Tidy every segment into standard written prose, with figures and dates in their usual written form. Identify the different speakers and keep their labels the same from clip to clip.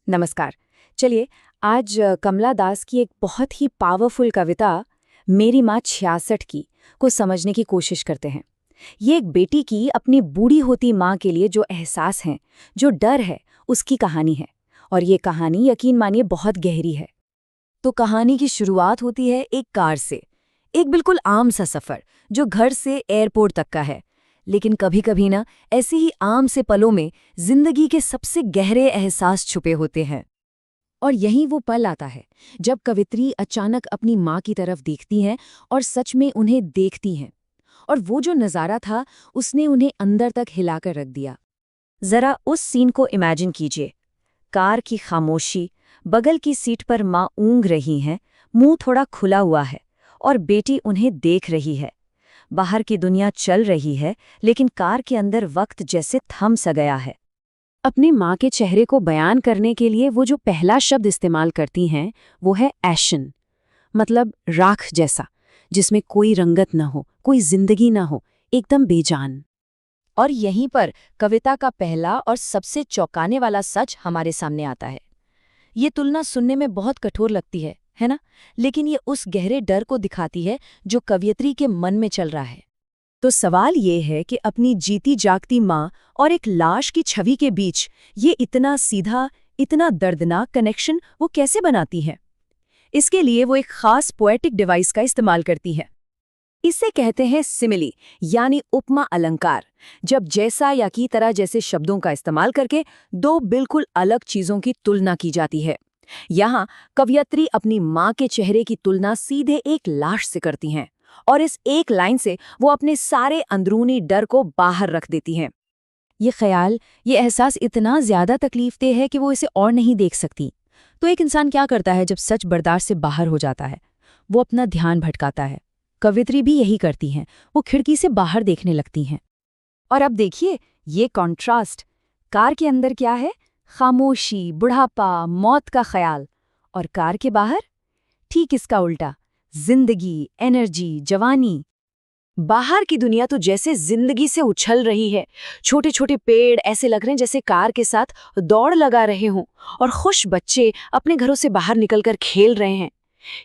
Speaker 1: नमस्कार। चलिए आज कमला दास की एक बहुत ही पावरफुल कविता मेरी माँ 66 की को समझने की कोशिश करते हैं। ये एक बेटी की अपनी बूढ़ी होती माँ के लिए जो एहसास हैं, जो डर है, उसकी कहानी है। और ये कहानी यकीन मानिए बहुत गहरी है।
Speaker 2: तो कहानी की शुरुआत होती है एक कार से। एक बिल्कुल आम सा सफर जो घर से एयरपोर्ट तक का है। लेकिन कभी कभी ना ऐसे ही आम से पलों में जिंदगी के सबसे गहरे एहसास छुपे होते हैं। और यहीं वो पल आता है जब कवित्री अचानक अपनी माँ की तरफ देखती हैं और सच में उन्हें देखती हैं। और वो जो नज़ारा था उसने उन्हें अंदर तक हिलाकर रख दिया।
Speaker 1: जरा उस सीन को इमेजिन कीजिए। कार की खामोशी, बगल की सीट पर माँ ऊँघ रही हैं, मुंह थोड़ा खुला हुआ है और बेटी उन्हें देख रही है। बाहर की दुनिया चल रही है, लेकिन कार के अंदर वक्त जैसे थम सा गया है। अपनी माँ के चेहरे को बयान करने के लिए वो जो पहला शब्द इस्तेमाल करती हैं, वो है एशन, मतलब राख जैसा, जिसमें कोई रंगत न हो, कोई जिंदगी न हो, एकदम बेजान।
Speaker 2: और यहीं पर कविता का पहला और सबसे चौंकाने वाला सच हमारे सामने आता है। ये तुलना सुनने में बहुत कठोर लगती है ना? लेकिन ये उस गहरे डर को दिखाती है जो कवयित्री के मन में चल रहा है।
Speaker 1: तो सवाल ये है कि अपनी जीती जागती माँ और एक लाश की छवि के बीच ये इतना सीधा, इतना दर्दनाक कनेक्शन वो कैसे बनाती है? इसके लिए वो एक खास पोएटिक डिवाइस का इस्तेमाल करती है। इसे कहते हैं सिमिली, यानी उपमा अलंकार। जब जैसा या की तरह जैसे शब्दों का इस्तेमाल करके दो बिल्कुल अलग चीजों की तुलना की जाती है। यहाँ कवयित्री अपनी माँ के चेहरे की तुलना सीधे एक लाश से करती हैं और इस एक लाइन से वो अपने सारे अंदरूनी डर को बाहर रख देती हैं। ये ख्याल, ये एहसास इतना ज्यादा तकलीफदेह है कि वो इसे और नहीं देख सकती। तो एक इंसान क्या करता है जब सच बर्दाश्त से बाहर हो जाता है? वो अपना ध्यान भटकाता है। कवयित्री भी यही करती हैं, वो खिड़की से बाहर देखने लगती हैं। और अब देखिए ये कॉन्ट्रास्ट। कार के अंदर क्या है? खामोशी, बुढ़ापा, मौत का ख्याल। और कार के बाहर ठीक इसका उल्टा, जिंदगी, एनर्जी, जवानी। बाहर की दुनिया तो जैसे जिंदगी से उछल रही है। छोटे छोटे पेड़ ऐसे लग रहे हैं जैसे कार के साथ दौड़ लगा रहे हों, और खुश बच्चे अपने घरों से बाहर निकलकर खेल रहे हैं।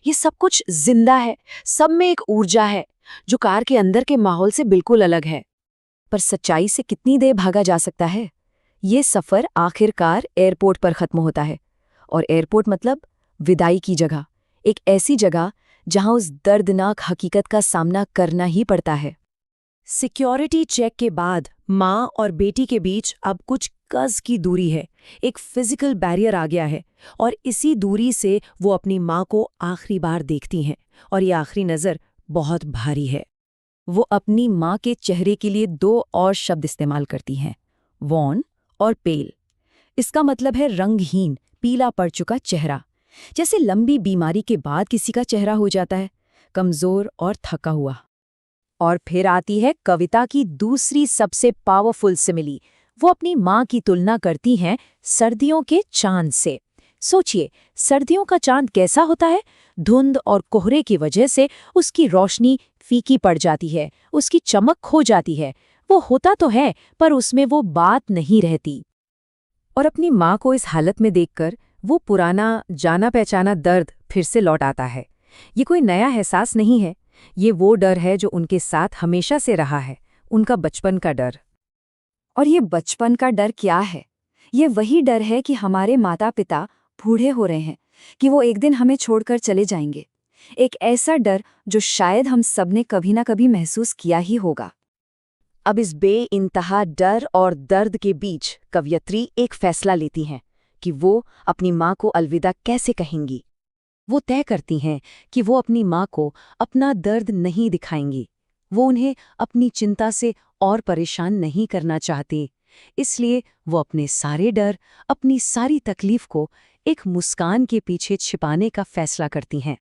Speaker 1: ये सब कुछ जिंदा है, सब में एक ऊर्जा है जो कार के अंदर के माहौल से बिल्कुल अलग है। पर सच्चाई से कितनी देर भागा जा सकता है? ये सफर आखिरकार एयरपोर्ट पर खत्म होता है। और एयरपोर्ट मतलब विदाई की जगह, एक ऐसी जगह जहां उस दर्दनाक हकीकत का सामना करना ही पड़ता है। सिक्योरिटी चेक के बाद माँ और बेटी के बीच अब कुछ गज की दूरी है, एक फिजिकल बैरियर आ गया है। और इसी दूरी से वो अपनी माँ को आखिरी बार देखती हैं, और ये आखिरी नज़र बहुत भारी है। वो अपनी माँ के चेहरे के लिए दो और शब्द इस्तेमाल करती हैं, वॉन और पेल। इसका मतलब है रंगहीन, पीला पड़ चुका चेहरा, जैसे लंबी बीमारी के बाद किसी का चेहरा हो जाता है, कमजोर और थका हुआ। और फिर आती है कविता की दूसरी सबसे पावरफुल सिमिली। वो अपनी माँ की तुलना करती हैं सर्दियों के चांद से। सोचिए, सर्दियों का चांद कैसा होता है? धुंध और कोहरे की वजह से उसकी रोशनी फीकी पड़ जाती है, उसकी चमक खो जाती है। वो होता तो है, पर उसमें वो बात नहीं रहती। और अपनी माँ को इस हालत में देखकर वो पुराना जाना पहचाना दर्द फिर से लौट आता है। ये कोई नया एहसास नहीं है, ये वो डर है जो उनके साथ हमेशा से रहा है, उनका बचपन का डर। और ये बचपन का डर क्या है? ये वही डर है कि हमारे माता पिता बूढ़े हो रहे हैं, कि वो एक दिन हमें छोड़कर चले जाएंगे। एक ऐसा डर जो शायद हम सबने कभी ना कभी महसूस किया ही होगा। अब इस बेइंतहा डर और दर्द के बीच कवयित्री एक फैसला लेती हैं कि वो अपनी माँ को अलविदा कैसे कहेंगी। वो तय करती हैं कि वो अपनी माँ को अपना दर्द नहीं दिखाएंगी। वो उन्हें अपनी चिंता से और परेशान नहीं करना चाहती। इसलिए वो अपने सारे डर, अपनी सारी तकलीफ को एक मुस्कान के पीछे छिपाने का फैसला करती हैं।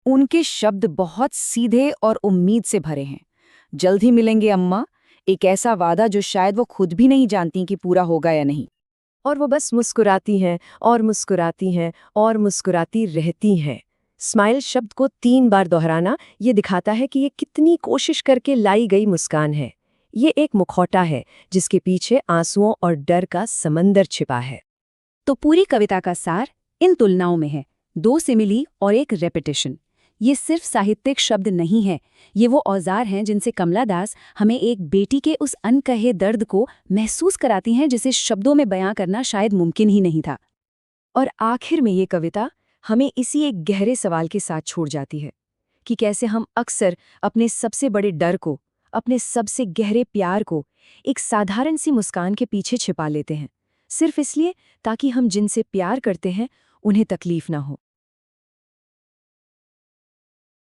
Speaker 1: उनके शब्द बहुत सीधे और उम्मीद से भरे हैं। जल्द ही मिलेंगे अम्मा, एक ऐसा वादा जो शायद वो खुद भी नहीं जानती कि पूरा होगा या नहीं। और वो बस मुस्कुराती हैं और मुस्कुराती हैं और मुस्कुराती रहती हैं। स्माइल शब्द को 3 बार दोहराना ये दिखाता है कि ये कितनी कोशिश करके लाई गई मुस्कान है। ये एक मुखौटा है जिसके पीछे आंसुओं और डर का समंदर छिपा है। तो पूरी कविता का सार इन तुलनाओं में है, 2 सिमिली और एक रेपिटेशन। ये सिर्फ साहित्यिक शब्द नहीं है, ये वो औजार हैं जिनसे कमला दास हमें एक बेटी के उस अनकहे दर्द को महसूस कराती हैं जिसे शब्दों में बयां करना शायद मुमकिन ही नहीं था। और आखिर में ये कविता हमें इसी एक गहरे सवाल के साथ छोड़ जाती है कि कैसे हम अक्सर अपने सबसे बड़े डर को, अपने सबसे गहरे प्यार को एक साधारण सी मुस्कान के पीछे छिपा लेते हैं, सिर्फ इसलिए ताकि हम जिनसे प्यार करते हैं उन्हें तकलीफ ना हो।